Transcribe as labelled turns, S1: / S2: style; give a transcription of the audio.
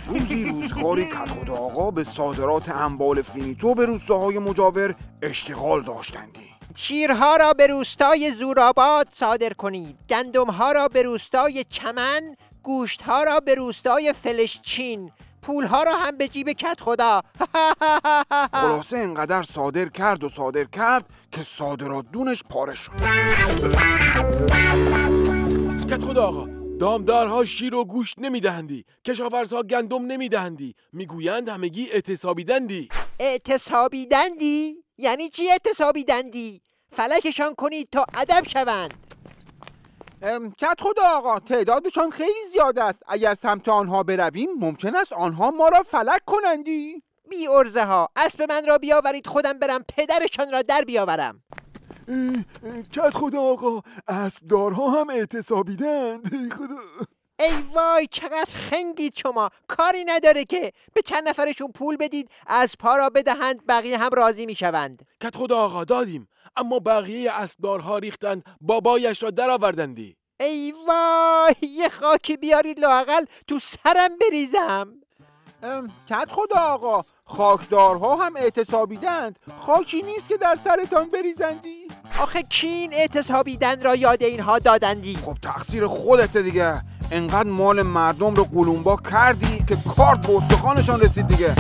S1: روزی روزگاری کدخدا آقا به صادرات اموال فینیتو به روستاهای مجاور اشتغال داشتندی.
S2: شیرها را به روستای زورآباد صادر کنید، گندمها را به روستای چمن، گوشتها را به روستای فلسچین، پولها را هم به جیب کدخدا.
S1: خلاصه انقدر صادر کرد که صادرات دونش پاره شد.
S3: کدخدا آقا، دامدارها شیر و گوشت نمیدهندی، کشاورزها گندم نمیدهندی، میگویند همگی اعتصابیدندی.
S2: اعتصابیدندی؟ یعنی چی اعتصابیدندی؟ فلکشان کنید تا ادب شوند.
S4: کدخدا آقا، تعدادشان خیلی زیاد است. اگر سمت آنها برویم ممکن است آنها ما را فلک کنندی.
S2: بی ارزه ها، اسب من را بیاورید خودم برم پدرشان را در بیاورم.
S3: کدخدا آقا، اسبدارها هم اعتصابیدند. خدا.
S2: ای وای چقدر خنگید شما. کاری نداره که به چند نفرشون پول بدید اسبها را بدهند، بقیه هم راضی میشوند.
S3: کدخدا آقا دادیم، اما بقیه اسبدارها ریختند بابایش را درآوردندی.
S2: ای وای یه خاکی بیارید لااقل تو سرم بریزم.
S4: کدخدا آقا، خاکدارها هم اعتصابیدند. خاکی نیست که در سرتان بریزندی.
S2: آخه کی این اعتصابیدن را یاد اینها دادندی؟
S1: خب تقصیر خودته دیگه. انقدر مال مردم رو قلونبا کردی که کارت به استخوانشان رسید دیگه.